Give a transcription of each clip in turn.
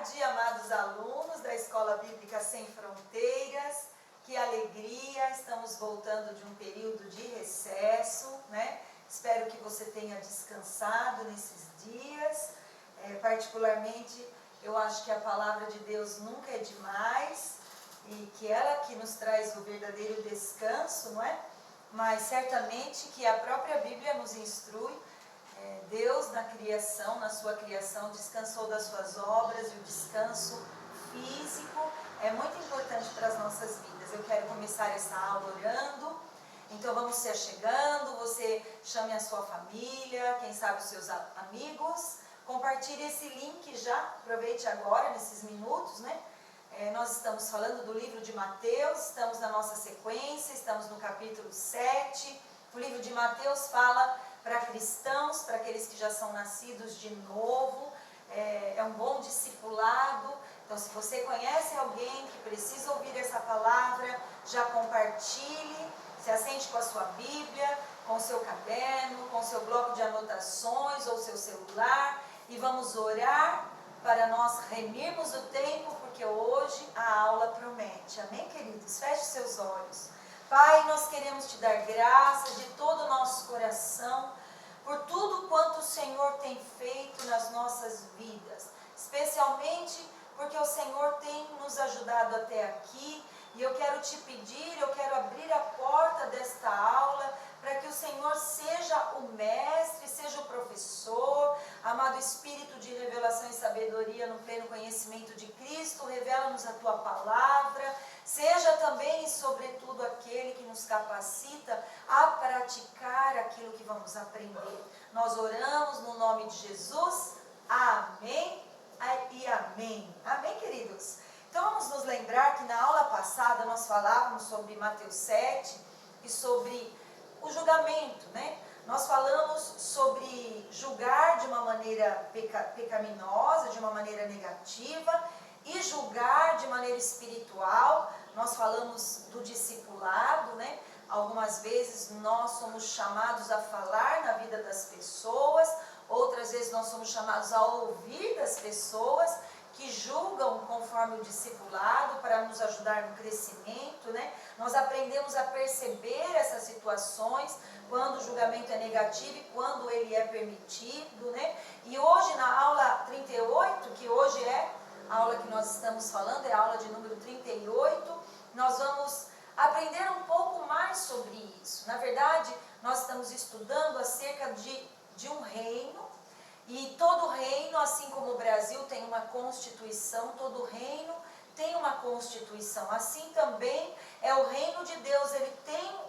tarde, amados alunos da Escola Bíblica Sem Fronteiras. Que alegria, estamos voltando de um período de recesso, né? Espero que você tenha descansado nesses dias. Particularmente, eu acho que a palavra de Deus nunca é demais e que ela que nos traz o verdadeiro descanso, não é? Mas certamente que a própria Bíblia nos instrui. Deus na criação, na sua criação, descansou das suas obras, e o descanso físico é muito importante para as nossas vidas. Eu quero começar essa aula orando, então vamos se achegando, você chame a sua família, quem sabe os seus amigos, compartilhe esse link já, aproveite agora, nesses minutos, né? Nós estamos falando do livro de Mateus, estamos na nossa sequência, estamos no capítulo 7, o livro de Mateus fala para cristãos, para aqueles que já são nascidos de novo, é um bom discipulado. Então, se você conhece alguém que precisa ouvir essa palavra, já compartilhe, se assente com a sua Bíblia, com o seu caderno, com o seu bloco de anotações ou seu celular, e vamos orar para nós remirmos o tempo, porque hoje a aula promete. Amém, queridos? Feche seus olhos. Pai, nós queremos te dar graças de todo o nosso coração por tudo quanto o Senhor tem feito nas nossas vidas, especialmente porque o Senhor tem nos ajudado até aqui, e eu quero te pedir, eu quero abrir a porta desta aula para que o Senhor seja o mestre, seja o professor, amado Espírito de revelação e sabedoria no pleno conhecimento de Cristo, revela-nos a tua palavra, seja também e sobretudo aquele que nos capacita a praticar aquilo que vamos aprender. Nós oramos no nome de Jesus, amém e amém. Amém, queridos? Então vamos nos lembrar que na aula passada nós falávamos sobre Mateus 7 e sobre o julgamento, né? Nós falamos sobre julgar de uma maneira pecaminosa, de uma maneira negativa, e julgar de maneira espiritual. Nós falamos do discipulado, né? Algumas vezes nós somos chamados a falar na vida das pessoas, outras vezes nós somos chamados a ouvir das pessoas que julgam conforme o discipulado para nos ajudar no crescimento, né? Nós aprendemos a perceber essas situações, quando o julgamento é negativo e quando ele é permitido, né? E hoje na aula 38, que hoje é a aula que nós estamos falando, é a aula de número 38, nós vamos aprender um pouco mais sobre isso. Na verdade, nós estamos estudando acerca de um reino, e todo reino, assim como o Brasil tem uma constituição, todo reino tem uma constituição. Assim também é o reino de Deus, ele tem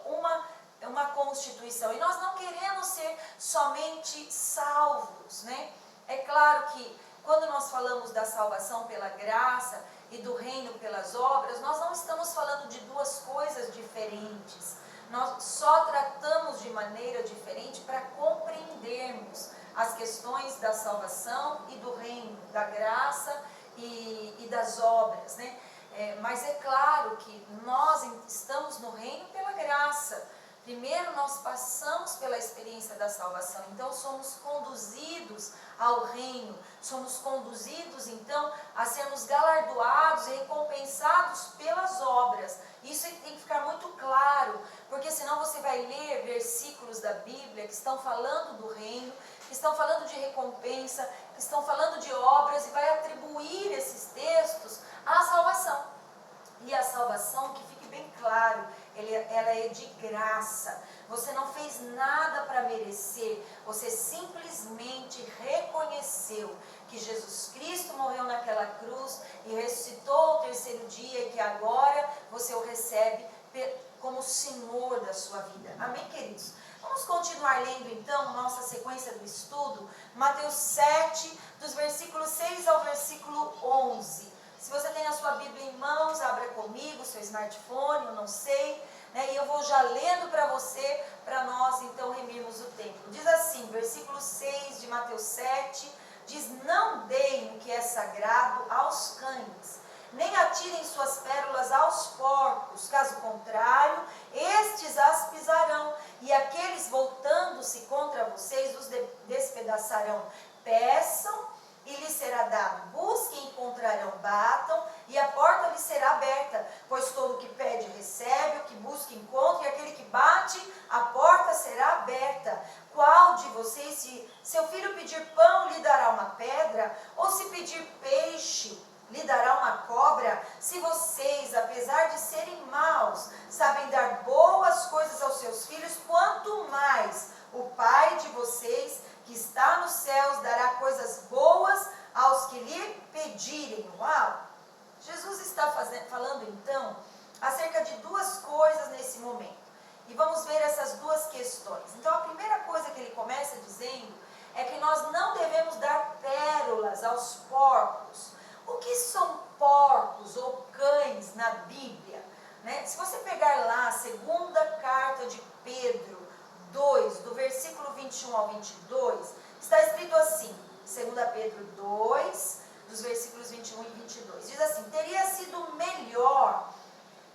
uma constituição. E nós não queremos ser somente salvos, né? É claro que quando nós falamos da salvação pela graça e do reino pelas obras, nós não estamos falando de duas coisas diferentes. Nós só tratamos de maneira diferente para compreendermos as questões da salvação e do reino, da graça e das obras, né? Mas é claro que nós estamos no reino pela graça. Primeiro nós passamos pela experiência da salvação, então somos conduzidos ao reino, somos conduzidos então a sermos galardoados e recompensados pelas obras. Isso tem que ficar muito claro, porque senão você vai ler versículos da Bíblia que estão falando do reino, que estão falando de recompensa, que estão falando de obras, e vai atribuir esses textos à salvação. E a salvação, que fique bem claro, ela é de graça. Você não fez nada para merecer, você simplesmente reconheceu que Jesus Cristo morreu naquela cruz e ressuscitou ao terceiro dia, e que agora você o recebe como Senhor da sua vida. Amém, queridos? Vamos continuar lendo então nossa sequência do estudo, Mateus 7, dos versículos 6 ao versículo 11. Se você tem a sua Bíblia em mãos, abra comigo, seu smartphone, eu não sei, né? E eu vou já lendo para você, para nós então remirmos o tempo. Diz assim, versículo 6 de Mateus 7, diz: não deem o que é sagrado aos cães, nem atirem suas pérolas aos porcos, caso contrário, estes as pisarão, e aqueles voltando-se contra vocês os despedaçarão. Peçam e lhes será dado, busquem e encontrarão, encontrarão, batam, e a porta lhe será aberta. Pois todo o que pede, recebe, o que busca, encontra, e aquele que bate, a porta será aberta. Qual de vocês, se seu filho pedir pão, lhe dará uma pedra? Ou se pedir peixe, lhe dará uma cobra? Se vocês, apesar de serem maus, sabem dar boas coisas aos seus filhos, quanto mais o Pai de vocês, que está nos céus, dará coisas boas aos que lhe pedirem. Uau! Jesus está falando então acerca de duas coisas nesse momento. E vamos ver essas duas questões. Então a primeira coisa que ele começa dizendo é que nós não devemos dar pérolas aos porcos. O que são porcos ou cães na Bíblia? Né? Se você pegar lá a segunda carta de Pedro 2, do versículo 21 ao 22, está escrito assim, 2 Pedro 2, dos versículos 21 e 22, diz assim: teria sido melhor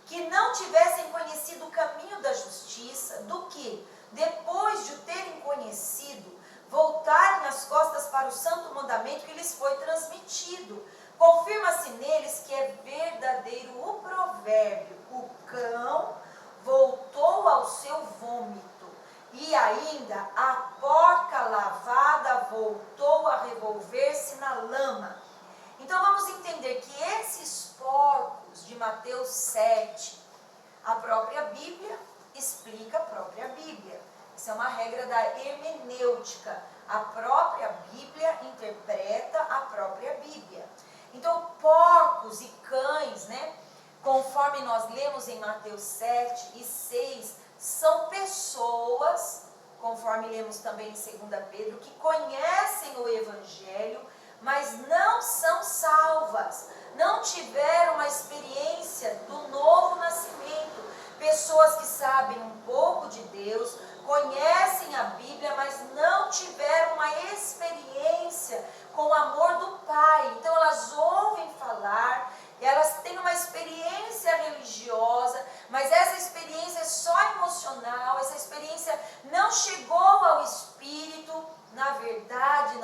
que não tivessem conhecido o caminho da justiça, do que, depois de o terem conhecido, voltarem as costas para o santo mandamento que lhes foi transmitido. Confirma-se neles que é verdadeiro o provérbio: o cão voltou ao seu vômito, e ainda a porca lavada voltou a revolver-se na lama. Então vamos entender que esses porcos de Mateus 7, a própria Bíblia explica a própria Bíblia. Isso é uma regra da hermenêutica. A própria Bíblia interpreta a própria Bíblia. Então, porcos e cães, né, conforme nós lemos em Mateus 7 e 6, são pessoas, conforme lemos também em 2 Pedro, que conhecem o Evangelho, mas não são salvas, não tiveram uma experiência do novo nascimento. Pessoas que sabem um pouco de Deus, conhecem a Bíblia, mas não tiveram uma experiência com o amor do Pai. Então elas ouvem falar, elas têm uma experiência religiosa, mas essa experiência é só emocional, essa experiência não chegou ao espírito. Na verdade,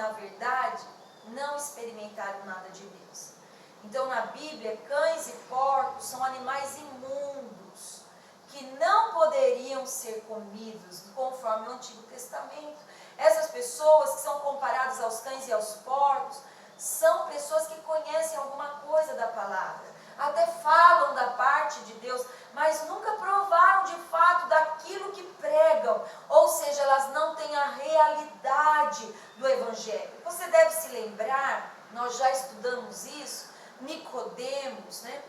não experimentaram nada de Deus. Então na Bíblia, cães e porcos são animais imundos, que não poderiam ser comidos, conforme o Antigo Testamento. Essas pessoas que são comparadas aos cães e aos porcos, são pessoas que conhecem alguma coisa da palavra, até falam da parte de Deus, mas nunca provaram de fato daquilo que pregam, ou seja, elas não têm a realidade do Evangelho. Você deve se lembrar, nós já estudamos isso, Nicodemos, né,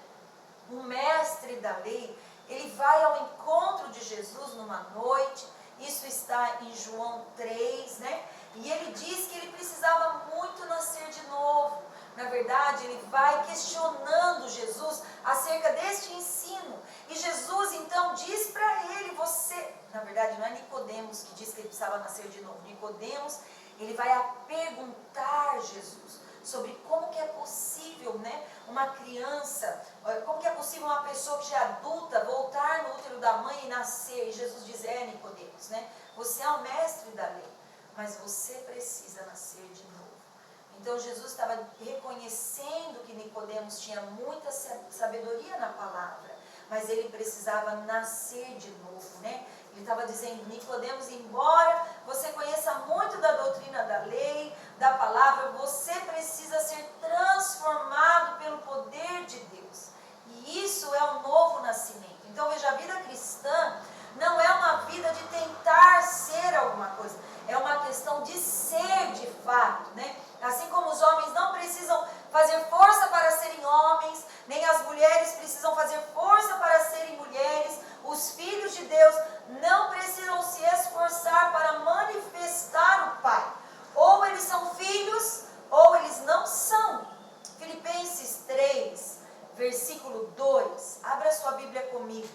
o mestre da lei, ele vai ao encontro de Jesus numa noite, isso está em João 3, né? E ele diz que ele precisava muito nascer de novo. Na verdade, ele vai questionando Jesus acerca deste ensino. E Jesus então diz para ele, na verdade não é Nicodemos que diz que ele precisava nascer de novo. Nicodemos, ele vai a perguntar Jesus sobre como que é possível, né, uma criança, como que é possível uma pessoa que já é adulta voltar no útero da mãe e nascer. E Jesus diz: Nicodemos, né, você é o mestre da lei, mas você precisa nascer de novo. Então Jesus estava reconhecendo que Nicodemos tinha muita sabedoria na palavra, mas ele precisava nascer de novo, né? Ele estava dizendo: Nicodemos, embora você conheça muito da doutrina da lei, da palavra, você precisa ser transformado pelo poder de Deus. E isso é um novo nascimento. Então veja, a vida cristã não é uma vida de tentar ser alguma coisa, é uma questão de ser de fato, né? Assim como os homens não precisam fazer força para serem homens, nem as mulheres precisam fazer força para serem mulheres, os filhos de Deus não precisam se esforçar para manifestar o Pai. Ou eles são filhos, ou eles não são. Filipenses 3, versículo 2. Abra sua Bíblia comigo.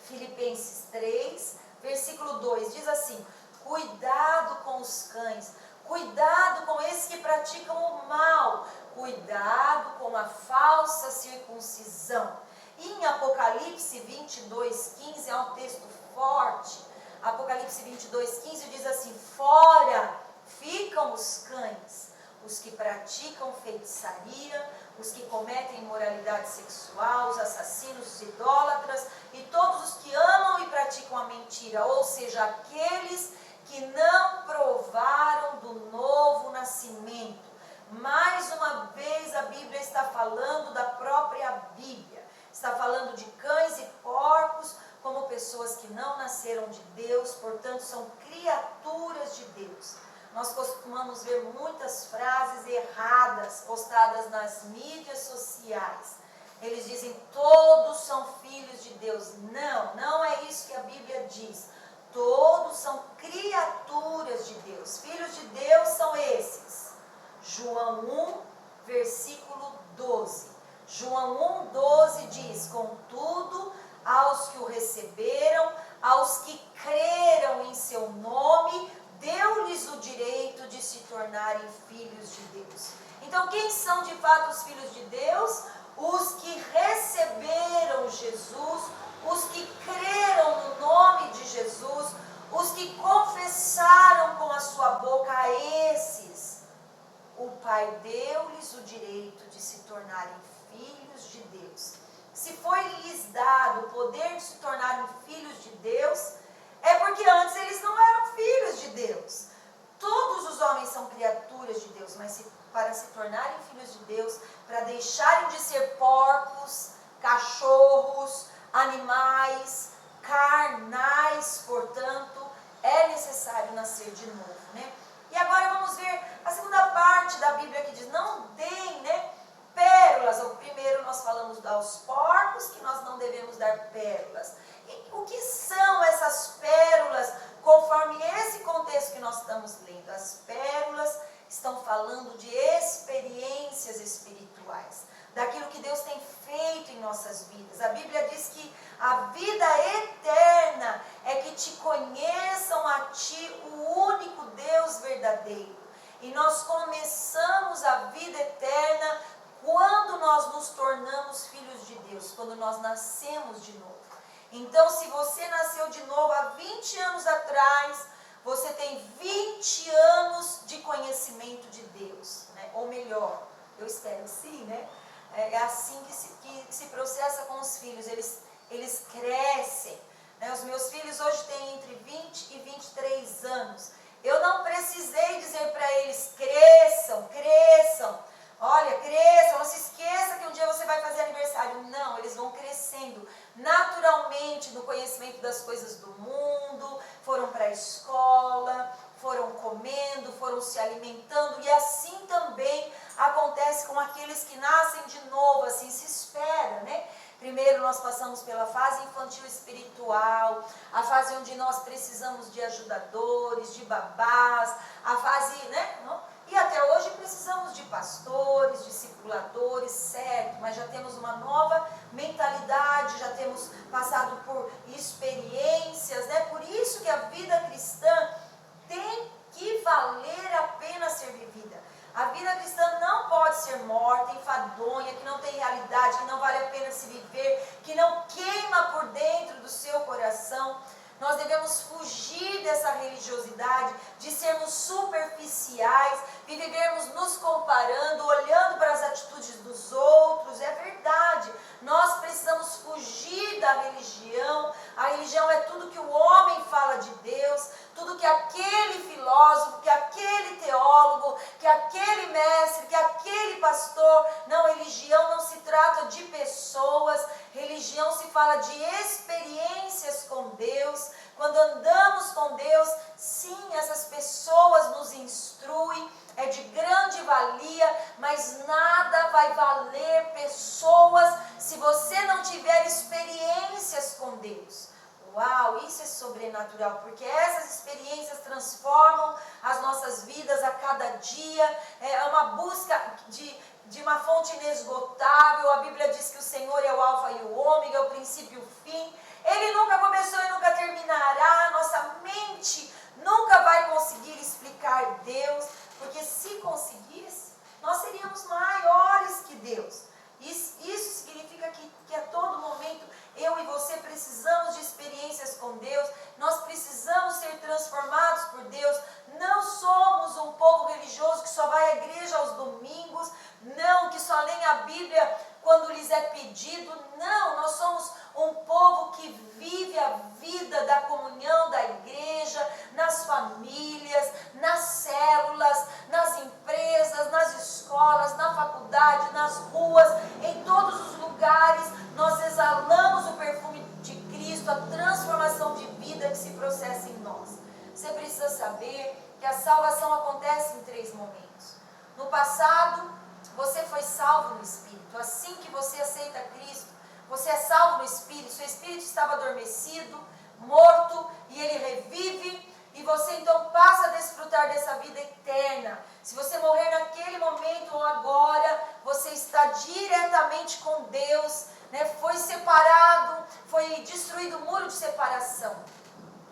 Filipenses 3, versículo 2. Diz assim: cuidado com os cães, cuidado com esses que praticam o mal, cuidado com a falsa circuncisão. E em Apocalipse 22:15 é um texto forte. Apocalipse 22:15 diz assim: fora ficam os cães, os que praticam feitiçaria, os que cometem imoralidade sexual, os assassinos, os idólatras e todos os que amam e praticam a mentira, ou seja, aqueles que não provaram do novo nascimento. Mais uma vez a Bíblia está falando da própria Bíblia, está falando de cães e porcos como pessoas que não nasceram de Deus, portanto são criaturas de Deus. Nós costumamos ver muitas frases erradas postadas nas mídias sociais. Eles dizem, todos são filhos de Deus. Não, não é isso que a Bíblia diz. Todos são criaturas de Deus. Filhos de Deus são esses. João 1, versículo 12. João 1, 12 diz, contudo, aos que o receberam, aos que creram em seu nome, deu-lhes o direito de se tornarem filhos de Deus. Então, quem são de fato os filhos de Deus? Os que receberam Jesus, os que creram no nome de Jesus, os que confessaram com a sua boca a esses. O Pai deu-lhes o direito de se tornarem filhos de Deus. Se foi-lhes dado o poder de se tornarem filhos de Deus, é porque antes eles não eram filhos de Deus. Todos os homens são criaturas de Deus, mas para se tornarem filhos de Deus, para deixarem de ser porcos, cachorros, animais, carnais, portanto, é necessário nascer de novo, né? E agora vamos ver a segunda parte da Bíblia que diz, não deem, pérolas. O primeiro nós falamos aos porcos, que nós não devemos dar pérolas. E o que são essas pérolas, conforme esse contexto que nós estamos lendo? As pérolas estão falando de experiências espirituais, daquilo que Deus tem feito em nossas vidas. A Bíblia diz que a vida eterna é que te conheçam a ti, o único Deus verdadeiro. E nós começamos a vida eterna quando nós nos tornamos filhos de Deus, quando nós nascemos de novo. Então, se você nasceu de novo há 20 anos atrás, você tem 20 anos de conhecimento de Deus, né? Ou melhor, eu espero sim, né? É assim que se processa com os filhos, eles crescem, né? Os meus filhos hoje têm entre 20 e 23 anos. Eu não precisei dizer para eles, cresçam, olha, cresçam, não se esqueça que um dia você vai fazer aniversário. Não, eles vão crescendo naturalmente no conhecimento das coisas do mundo, foram para a escola, foram comendo, foram se alimentando, e assim também acontece com aqueles que nascem de novo, assim se espera, né? Primeiro nós passamos pela fase infantil espiritual, a fase onde nós precisamos de ajudadores, de babás, a fase, E até hoje precisamos de pastores, discipuladores, certo, mas já temos uma nova mentalidade, já temos passado por experiências, Por isso que a vida cristã tem que valer a pena ser vivida. A vida cristã não pode ser morta, enfadonha, que não tem realidade, que não vale a pena se viver, que não queima por dentro do seu coração. Nós devemos fugir dessa religiosidade, de sermos superficiais, de vivermos nos comparando, olhando para as atitudes dos outros. É verdade, nós precisamos fugir da religião. A religião é tudo que o homem fala de Deus, tudo que aquele filósofo, que aquele teólogo, que aquele mestre, que aquele pastor. Não, religião não se trata de pessoas, religião se fala de experiências com Deus. Quando andamos com Deus, sim, essas pessoas nos instruem, é de grande valia, mas nada vai valer pessoas se você não tiver experiências com Deus. Uau, isso é sobrenatural, porque essas experiências transformam as nossas vidas a cada dia, é uma busca de uma fonte inesgotável. A Bíblia diz que o Senhor é o alfa e o ômega, é o princípio e o fim. Ele nunca começou e nunca terminará. Nossa mente nunca vai conseguir explicar Deus, porque se conseguisse, nós seríamos maiores que Deus. Isso significa que a todo momento eu e você precisamos de experiências com Deus, nós precisamos ser transformados por Deus. Não somos um povo religioso que só vai à igreja Espírito. Não, nós somos um povo que vive a vida da comunhão da igreja, nas famílias, nas células, nas empresas, nas escolas, na faculdade, nas ruas, em todos os lugares. Nós exalamos o perfume de Cristo, a transformação de vida que se processa em nós. Você precisa saber que a salvação acontece em 3 momentos. No passado, você foi salvo no Espírito. Assim que você aceita Cristo, você é salvo no Espírito. Seu Espírito estava adormecido, morto, e ele revive, e você então passa a desfrutar dessa vida eterna. Se você morrer naquele momento ou agora, você está diretamente com Deus, né? Foi separado, foi destruído o muro de separação.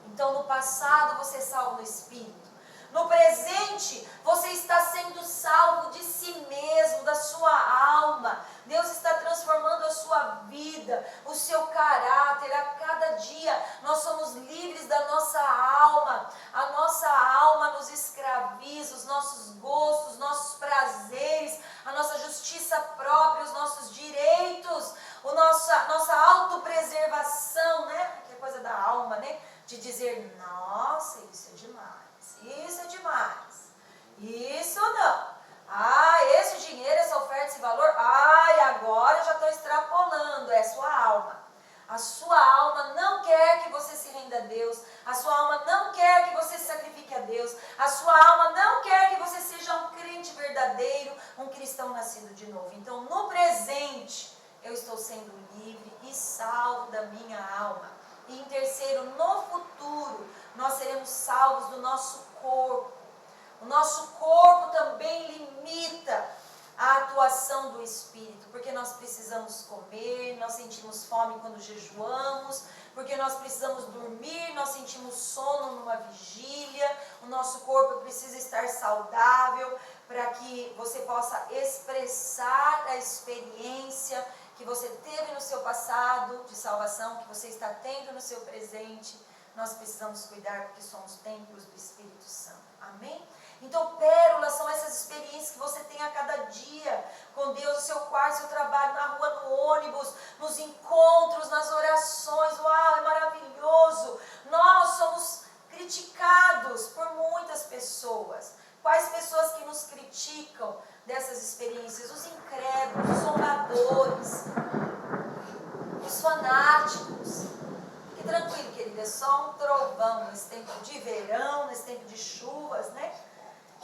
Então no passado você é salvo no Espírito. No presente, você está sendo salvo de si mesmo, da sua alma. Deus está transformando a sua vida, o seu caráter. A cada dia nós somos livres da nossa alma. A nossa alma nos escraviza, os nossos gostos, os nossos prazeres, a nossa justiça própria, os nossos direitos, nossa autopreservação, né? Que é coisa da alma, né? De dizer, nossa, isso é demais. Isso é demais. Isso não. Ah, esse dinheiro, essa oferta, esse valor. Ai, agora eu já estou extrapolando. É sua alma. A sua alma não quer que você se renda a Deus. A sua alma não quer que você se sacrifique a Deus. A sua alma não quer que você seja um crente verdadeiro, um cristão nascido de novo. Então, no presente, eu estou sendo livre e salvo da minha alma. E em terceiro, no futuro, nós seremos salvos do nosso corpo. O nosso corpo também limita a atuação do Espírito, porque nós precisamos comer, nós sentimos fome quando jejuamos, porque nós precisamos dormir, nós sentimos sono numa vigília, o nosso corpo precisa estar saudável para que você possa expressar a experiência que você teve no seu passado de salvação, que você está tendo no seu presente. Nós precisamos cuidar porque somos templos do Espírito Santo. Amém? Então, pérolas são essas experiências que você tem a cada dia com Deus, no seu quarto, no seu trabalho, na rua, no ônibus, nos encontros, nas orações. Uau, é maravilhoso! Nós somos criticados por muitas pessoas. Quais pessoas que nos criticam dessas experiências? Os incrédulos, os zombadores, os fanáticos. Fique tranquilo, querido, é só um trovão nesse tempo de verão, nesse tempo de chuvas, né?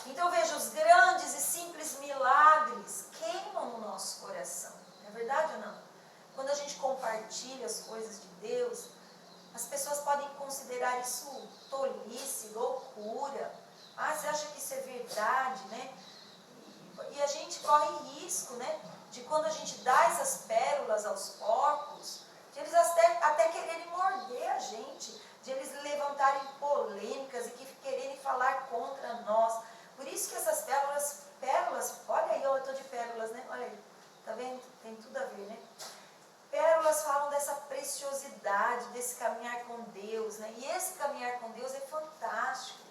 Então veja, os grandes e simples milagres queimam no nosso coração. É verdade ou não? Quando a gente compartilha as coisas de Deus, as pessoas podem considerar isso tolice, loucura. Ah, você acha que isso é verdade, né? E a gente corre risco, né? De quando a gente dá essas pérolas aos porcos, de eles até quererem morder a gente, de eles levantarem polêmicas e quererem falar contra nós. Por isso que essas pérolas, olha aí, eu estou de pérolas, né? Olha aí, tá vendo? Tem tudo a ver, né? Pérolas falam dessa preciosidade, desse caminhar com Deus, né? E esse caminhar com Deus é fantástico.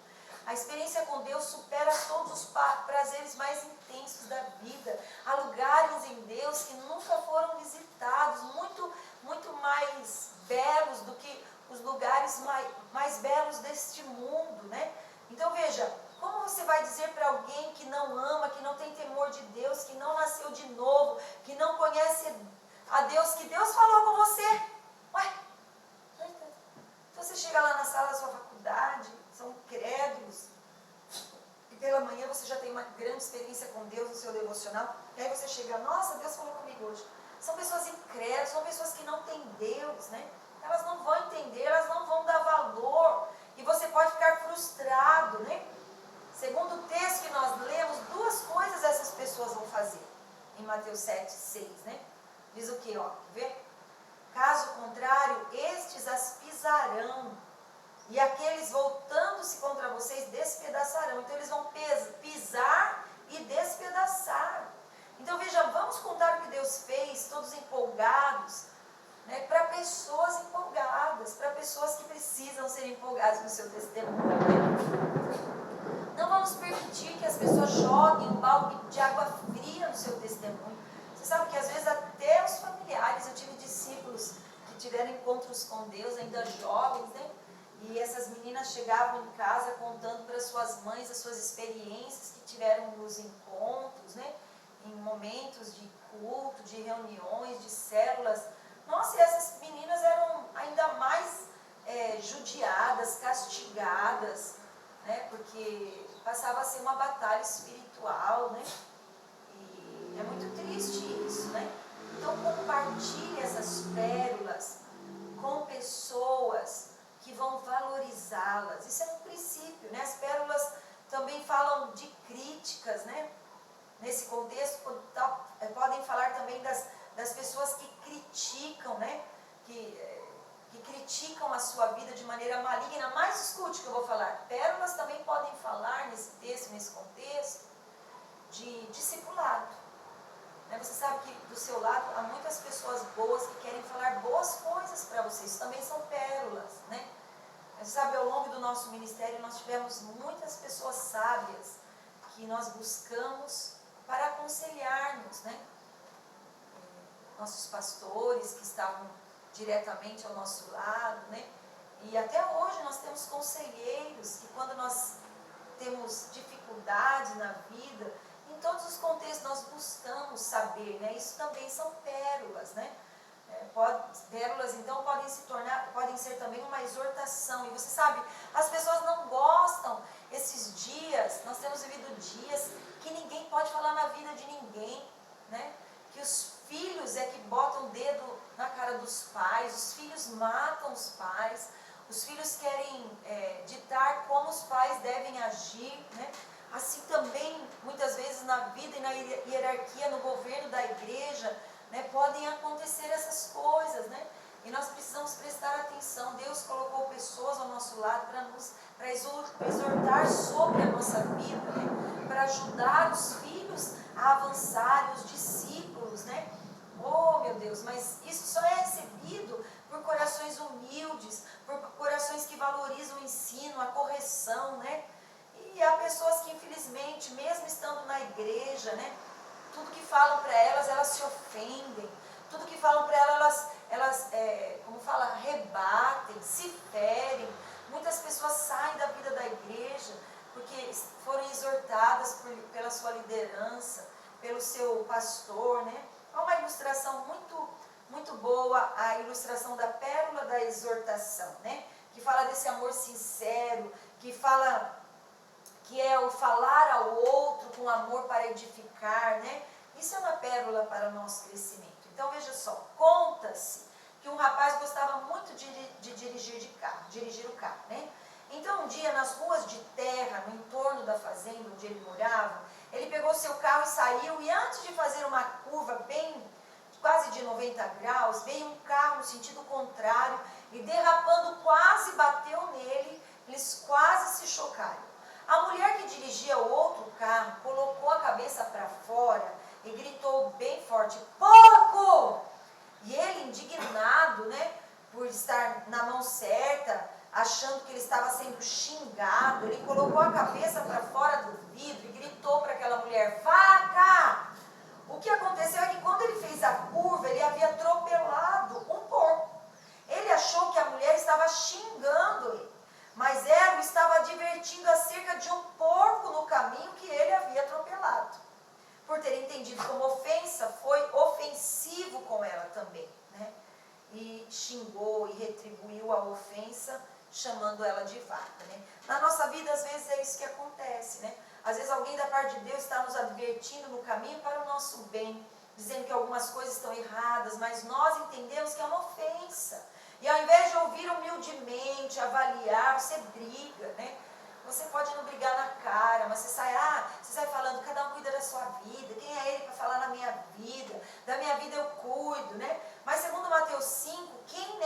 A experiência com Deus supera todos os prazeres mais intensos da vida. Há lugares em Deus que nunca foram visitados, muito mais belos do que os lugares mais belos deste mundo, né? Então veja, como você vai dizer para alguém que não ama, que não tem temor de Deus, que não nasceu de novo, que não conhece a Deus, que Deus falou com você? Ué, então você chega lá na sala da sua faculdade, são incrédulos, e pela manhã você já tem uma grande experiência com Deus no seu devocional, e aí você chega, nossa, Deus falou comigo hoje. São pessoas incrédulas, são pessoas que não têm Deus, né? Elas não vão entender, elas não vão dar valor, e você pode ficar frustrado, né? Segundo o texto que nós lemos, 2 coisas essas pessoas vão fazer, em Mateus 7, 6, né? Diz o que, ó, vê? Caso contrário, estes as pisarão, e aqueles voltando-se contra vocês despedaçarão. Então eles vão pisar e despedaçar. Então veja, vamos contar o que Deus fez, todos empolgados, né, para pessoas empolgadas, para pessoas que precisam ser empolgadas no seu testemunho. Não vamos permitir que as pessoas joguem um balde de água fria no seu testemunho. Você sabe que às vezes até os familiares familiares. Eu tive discípulos que tiveram encontros com Deus, ainda jovens, né? E essas meninas chegavam em casa contando para suas mães as suas experiências que tiveram nos encontros, né? Em momentos de culto, de reuniões, de células. Nossa, e essas meninas eram ainda mais judiadas, castigadas, né? Porque passava a ser uma batalha espiritual, né? E é muito triste isso, né? Então compartilhe essas pérolas com pessoas que vão valorizá-las. Isso é um princípio, né? As pérolas também falam de críticas, né? Nesse contexto, podem falar também das pessoas que criticam, né? Que criticam a sua vida de maneira maligna. Mas escute o que eu vou falar. Pérolas também podem falar nesse texto, nesse contexto, de discipulado. Você sabe que do seu lado há muitas pessoas boas que querem falar boas coisas para você. Isso também são pérolas, né? Você sabe, ao longo do nosso ministério nós tivemos muitas pessoas sábias que nós buscamos para aconselhar-nos, né? Nossos pastores que estavam diretamente ao nosso lado, né? E até hoje nós temos conselheiros que, quando nós temos dificuldade na vida, em todos os contextos nós buscamos saber, né? Isso também são pérolas, né? Pérolas então podem ser também uma exortação. E você sabe, as pessoas não gostam. Esses dias, nós temos vivido dias que ninguém pode falar na vida de ninguém, né? Que os filhos é que botam o dedo na cara dos pais, os filhos matam os pais, os filhos querem ditar como os pais devem agir, né? Assim também, muitas vezes na vida e na hierarquia, no governo da igreja, né, podem acontecer essas coisas, né? E nós precisamos prestar atenção. Deus colocou pessoas ao nosso lado para exortar sobre a nossa vida, né? Para ajudar os filhos a avançarem, os discípulos, né? Oh, meu Deus, mas isso só é recebido por corações humildes, por corações que valorizam o ensino, a correção, né? E há pessoas que, infelizmente, mesmo estando na igreja, né? Tudo que falam para elas, elas se ofendem. Tudo que falam para elas, como fala, rebatem, se ferem. Muitas pessoas saem da vida da igreja porque foram exortadas pela sua liderança, pelo seu pastor, né? Há uma ilustração muito boa, a ilustração da pérola da exortação, né? Que fala desse amor sincero, que é o falar ao outro com amor para edificar, né? Isso é uma pérola para o nosso crescimento. Então veja só, conta-se que um rapaz gostava muito de dirigir o carro, né? Então um dia, nas ruas de terra, no entorno da fazenda onde ele morava, ele pegou seu carro e saiu, e antes de fazer uma curva quase de 90 graus, veio um carro no sentido contrário e, derrapando, quase bateu nele. Eles quase se chocaram. A mulher que dirigia o outro carro colocou a cabeça para fora e gritou bem forte: porco! E ele, indignado, né, por estar na mão certa, achando que ele estava sendo xingado, ele colocou a cabeça para fora do vidro e gritou para aquela mulher: vaca! O que aconteceu é que, quando ele fez a curva, ele havia atropelado um porco. Ele achou que a mulher estava xingando ele, mas ela o estava advertindo acerca de um porco no caminho que ele havia atropelado. Por ter entendido como ofensa, foi ofensivo com ela também, né? E xingou e retribuiu a ofensa, chamando ela de vaca, né? Na nossa vida, às vezes, é isso que acontece, né? Às vezes alguém da parte de Deus está nos advertindo no caminho para o nosso bem, dizendo que algumas coisas estão erradas, mas nós entendemos que é uma ofensa. E ao invés de ouvir humildemente, avaliar, você briga, né? Você pode não brigar na cara, mas você sai falando: cada um cuida da sua vida, quem é ele para falar na minha vida? Da minha vida eu cuido, né? Mas segundo Mateus 5, quem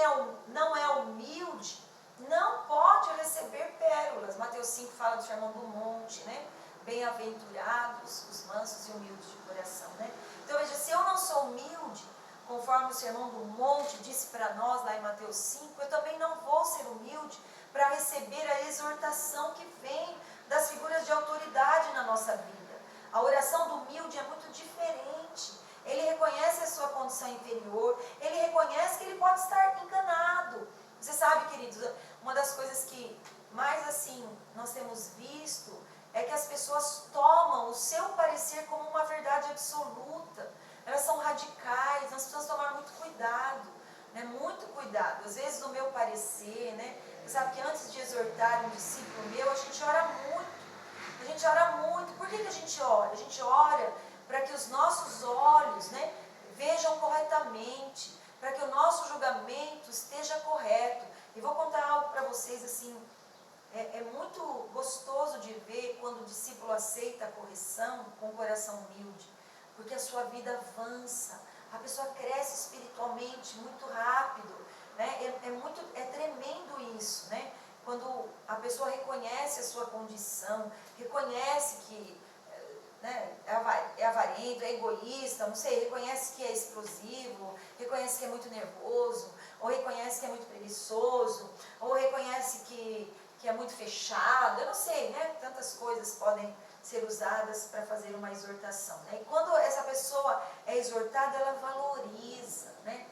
não é humilde não pode receber pérolas. Mateus 5 fala do Sermão do Monte, né? Bem-aventurados os mansos e humildes de coração, né? Então veja, se eu não sou humilde, conforme o Sermão do Monte disse para nós lá em Mateus 5, eu também não vou ser humilde para receber a exortação que vem das figuras de autoridade na nossa vida. A oração do humilde é muito diferente. ele reconhece a sua condição inferior, ele reconhece que ele pode estar enganado. Você sabe, queridos, uma das coisas que mais assim nós temos visto é que as pessoas tomam o seu parecer como uma verdade absoluta. Elas são radicais, nós precisamos tomar muito cuidado, né? Muito cuidado. Às vezes no meu parecer, né? Você sabe que antes de exortar um discípulo meu, a gente ora muito. A gente ora muito. Por que a gente ora? A gente ora para que os nossos olhos, né, vejam corretamente, para que o nosso julgamento esteja correto. E vou contar algo para vocês assim. É muito gostoso de ver quando o discípulo aceita a correção com o coração humilde, porque a sua vida avança, a pessoa cresce espiritualmente muito rápido, né? É tremendo isso, né? Quando a pessoa reconhece a sua condição, reconhece que, né, é avarento, é egoísta, não sei, reconhece que é explosivo, reconhece que é muito nervoso, ou reconhece que é muito preguiçoso, ou reconhece que é muito fechado, eu não sei, né? Tantas coisas podem ser usadas para fazer uma exortação, né? E quando essa pessoa é exortada, ela valoriza, né?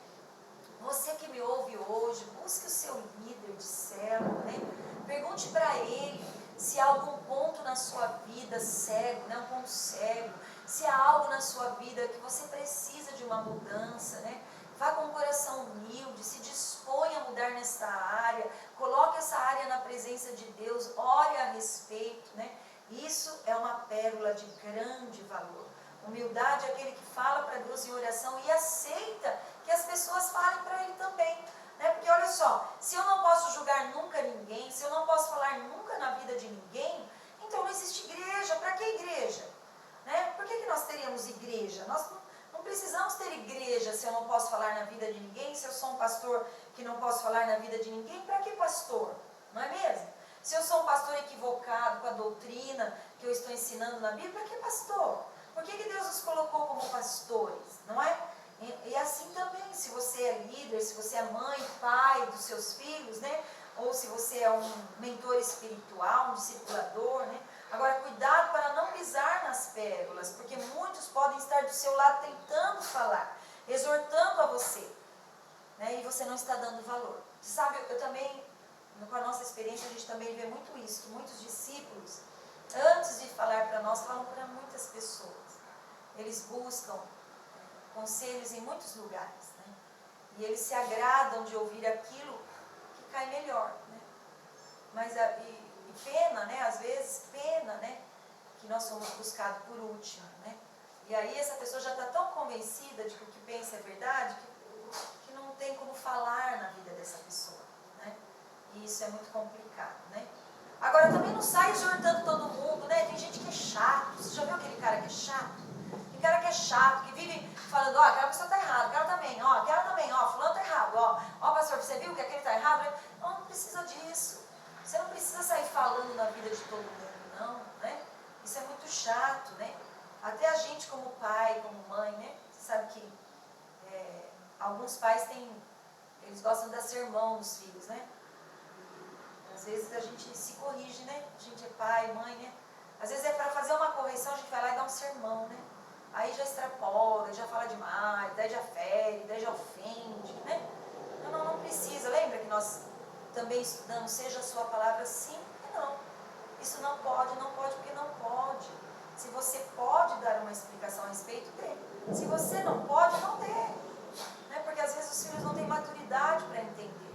Você que me ouve hoje, busque o seu líder de célula, né? Pergunte para ele se há algum ponto na sua vida cego, né? Um ponto cego, se há algo na sua vida que você precisa de uma mudança, né? Vá com o coração humilde, se dispõe a mudar nesta área, coloque essa área na presença de Deus, ore a respeito, né? Isso é uma pérola de grande valor. Humildade é aquele que fala para Deus em oração e aceita que as pessoas falem para ele também, né? Porque olha só, se eu não posso julgar nunca ninguém, se eu não posso falar nunca na vida de ninguém, então não existe igreja. Para que igreja? Né? Por que nós teríamos igreja? Nós não precisamos ter igreja se eu não posso falar na vida de ninguém, se eu sou um pastor que não posso falar na vida de ninguém, para que pastor? Não é mesmo? Se eu sou um pastor equivocado com a doutrina que eu estou ensinando na Bíblia, para que pastor? Por que Deus nos colocou como pastores? Não é? E assim também, se você é líder, se você é mãe, pai dos seus filhos, né? Ou se você é um mentor espiritual, um discipulador, né? Agora, cuidado para não pisar nas pérolas, porque muitos podem estar do seu lado tentando falar, exortando a você, né? E você não está dando valor. Você sabe, eu também, com a nossa experiência, a gente também vê muito isso. Muitos discípulos, antes de falar para nós, falam para muitas pessoas. Eles buscam conselhos em muitos lugares, né? E eles se agradam de ouvir aquilo que cai melhor, né? Mas pena, né? Às vezes, pena, né? Que nós somos buscados por último, né? E aí essa pessoa já está tão convencida de que o que pensa é verdade, que não tem como falar na vida dessa pessoa, né? E isso é muito complicado, né? Agora, também não sai exortando todo mundo, né? Tem gente que é chato. Você já viu aquele cara que é chato? Aquele cara que é chato, que vive falando, ó, aquela pessoa está errada, aquela também, ó, fulano está errado, ó, pastor, você viu que aquele está errado? Não precisa disso. Você não precisa sair falando na vida de todo mundo, não, né? Isso é muito chato, né? Até a gente como pai, como mãe, né? Você sabe que alguns pais eles gostam de dar sermão nos filhos, né? Às vezes a gente se corrige, né? A gente é pai, mãe, né? Às vezes é para fazer uma correção, a gente vai lá e dá um sermão, né? Aí já extrapola, já fala demais, daí já fere, daí já ofende, né? Não precisa. Lembra que nós também estudamos, seja a sua palavra sim e não. Isso não pode porque não pode. Se você pode dar uma explicação a respeito dele. Se você não pode, não dê. Né? Porque às vezes os filhos não têm maturidade para entender.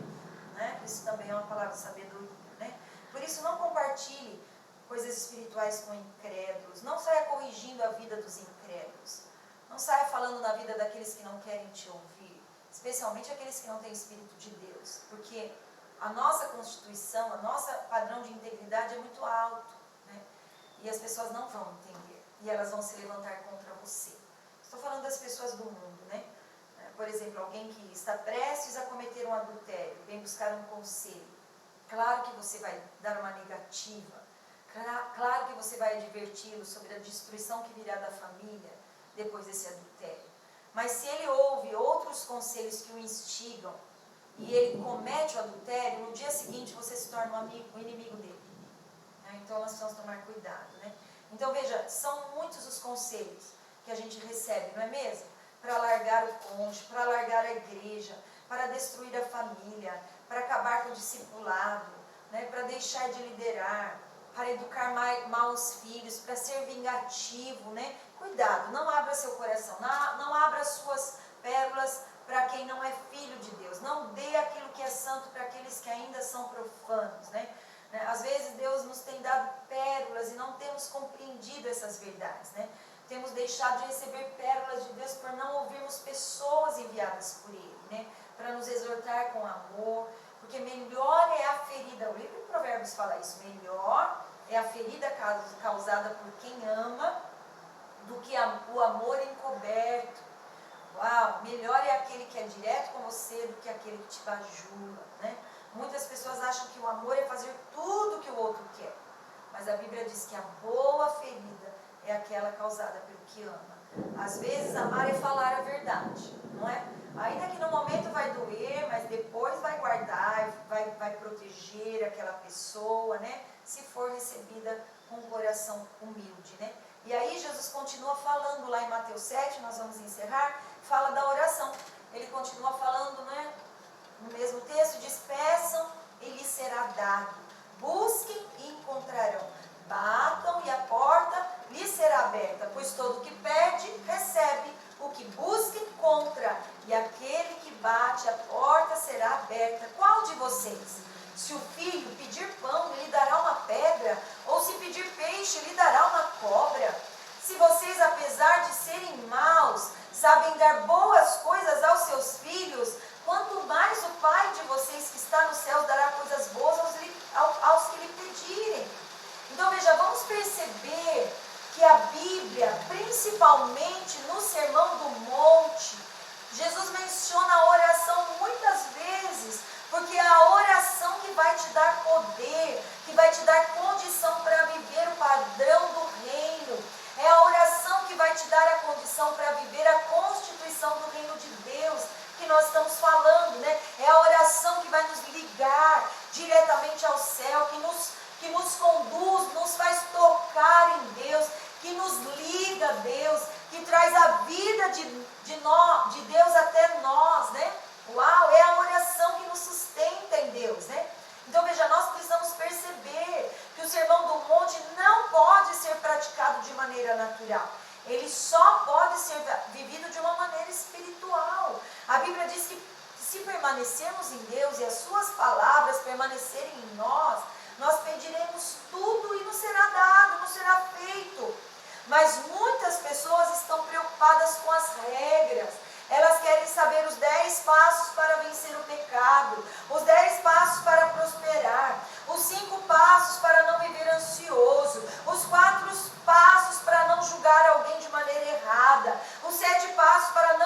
Né? Isso também é uma palavra de sabedoria. Né? Por isso, não compartilhe coisas espirituais com incrédulos. Não saia corrigindo a vida dos incrédulos. Não saia falando na vida daqueles que não querem te ouvir. Especialmente aqueles que não têm Espírito de Deus. Porque a nossa constituição, a nossa padrão de integridade é muito alto. Né? E as pessoas não vão entender. E elas vão se levantar contra você. Estou falando das pessoas do mundo, né? Por exemplo, alguém que está prestes a cometer um adultério, vem buscar um conselho. Claro que você vai dar uma negativa. Claro que você vai adverti-lo sobre a destruição que virá da família depois desse adultério. Mas se ele ouve outros conselhos que o instigam e ele comete o adultério, no dia seguinte você se torna um inimigo dele. Então nós precisamos tomar cuidado, né? Então veja, são muitos os conselhos que a gente recebe, não é mesmo? para largar o cônjuge, para largar a igreja, para destruir a família, para acabar com o discipulado, né, para deixar de liderar, para educar mal os filhos, para ser vingativo, né? Cuidado, não abra seu coração, não abra suas pérolas para quem não é filho de Deus. Não dê aquilo que é santo para aqueles que ainda são profanos, né? Às vezes Deus nos tem dado pérolas e não temos compreendido essas verdades, né? Temos deixado de receber pérolas de Deus por não ouvirmos pessoas enviadas por Ele, né? Para nos exortar com amor, porque melhor é a ferida, o livro de Provérbios fala isso, melhor é a ferida causada por quem ama do que o amor encoberto. Uau, melhor é aquele que é direto com você do que aquele que te bajula, né? Muitas pessoas acham que o amor é fazer tudo que o outro quer, mas a Bíblia diz que a boa ferida é aquela causada pelo que ama. Às vezes amar é falar a verdade, não é? Ainda que no momento vai doer, mas depois vai guardar, vai proteger aquela pessoa, né? Se for recebida com um coração humilde, né? E aí Jesus continua falando lá em Mateus 7, nós vamos encerrar, fala da oração. Ele continua falando, né? No mesmo texto, diz, peçam e lhes será dado, busquem e encontrarão, batam e a porta lhes será aberta, pois todo o que pede, recebe, o que busca, encontra, e aquele que bate, a porta será aberta. Qual de vocês, se o filho pedir pão, lhe dará uma pedra, ou se pedir peixe, lhe dará uma cobra? Se vocês, apesar de serem maus, sabem dar boas coisas aos seus filhos, quanto mais o Pai de vocês que está nos céus dará coisas boas aos que lhe pedirem. Então veja, vamos perceber que a Bíblia, principalmente no Sermão do Monte, Jesus menciona a oração muitas vezes, porque é a oração que vai te dar poder, que vai te dar condição para viver o padrão do reino. É a oração que vai te dar a condição para viver a constituição do reino de Deus, que nós estamos falando, né? É a oração que vai nos ligar diretamente ao céu, que nos conduz, nos faz tocar em Deus, que nos liga a Deus, que traz a vida de Deus até nós, né? Uau, é a oração que nos sustenta em Deus, né? Então veja, nós precisamos perceber que o Sermão do Monte não pode ser praticado de maneira natural. Ele só pode ser vivido de uma maneira espiritual. A Bíblia diz que se permanecermos em Deus e as suas palavras permanecerem em nós, nós pediremos tudo e nos será dado, nos será feito. Mas muitas pessoas estão preocupadas com as regras. Elas querem saber os 10 passos para vencer o pecado, os 10 passos para prosperar, os 5 passos para não viver ansioso, os 4 passos para não julgar alguém de maneira errada, os 7 passos para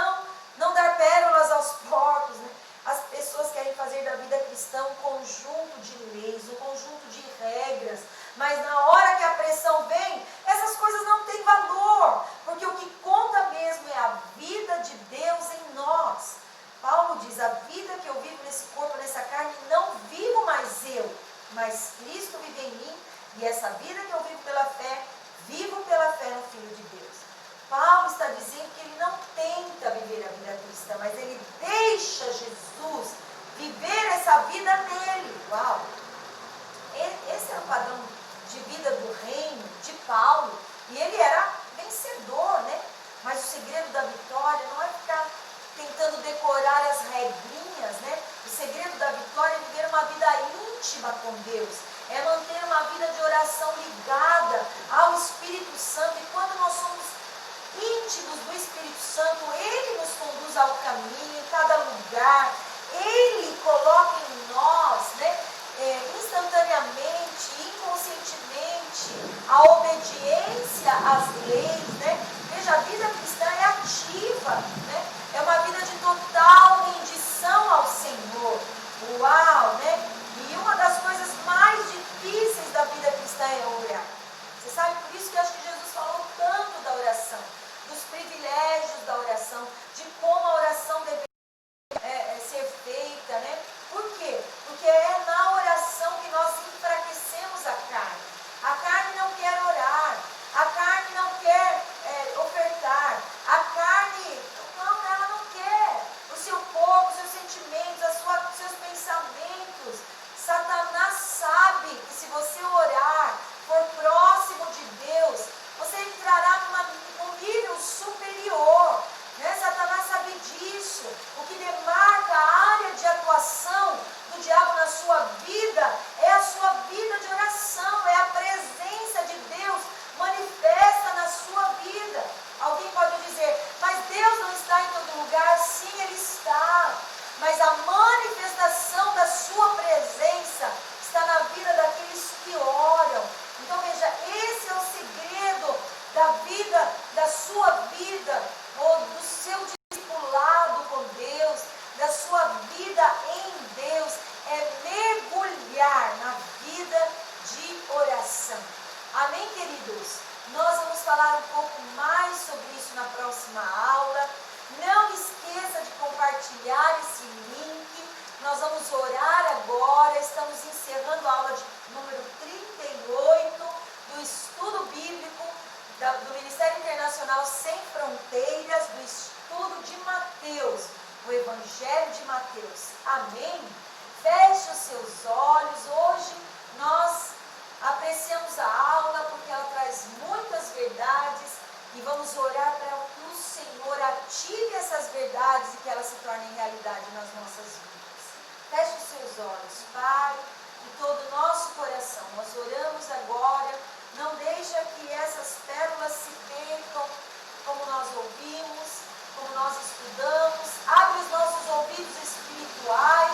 não dar pérolas aos porcos, né? As pessoas querem fazer da vida cristã um conjunto de leis, um conjunto de regras, mas na hora que a pressão vem, essas coisas não têm valor, porque o que conta mesmo é a vida de Deus em nós. Paulo diz, a vida que eu vivo nesse corpo, nessa carne, não vivo mais eu, mas Cristo vive em mim, e essa vida que eu vivo pela fé, vivo pela fé no Filho de Deus. Paulo está dizendo que ele não tenta viver a vida cristã, mas ele deixa Jesus viver essa vida nele. Uau! Esse era o padrão de vida do reino de Paulo, e ele era vencedor, né? Mas o segredo da vitória não é ficar tentando decorar as regrinhas, né? O segredo da vitória é viver uma vida íntima com Deus, é manter uma vida de oração ligada ao Espírito Santo, e quando nós somos íntimos do Espírito Santo, Ele nos conduz ao caminho, em cada lugar, Ele coloca em nós, né, instantaneamente, inconscientemente, a obediência às leis, né? Veja, a vida cristã é ativa, né? É uma vida de total rendição ao Senhor. Uau, né? E uma das coisas mais difíceis da vida cristã é orar. Você sabe, por isso que eu acho que Jesus falou tanto da oração, dos privilégios da oração, de como a oração deve ser falar um pouco mais sobre isso na próxima aula. Não esqueça de compartilhar esse link. Nós vamos orar agora. Estamos encerrando a aula de número 38 do estudo bíblico do Ministério Internacional Sem Fronteiras, do estudo de Mateus, o Evangelho de Mateus. Amém? Feche os seus olhos. Hoje nós apreciamos a aula porque ela traz muitas verdades e vamos orar para que o Senhor ative essas verdades e que elas se tornem realidade nas nossas vidas. Feche os seus olhos, Pai, de todo o nosso coração. Nós oramos agora. Não deixa que essas pérolas se percam, como nós ouvimos, como nós estudamos. Abre os nossos ouvidos espirituais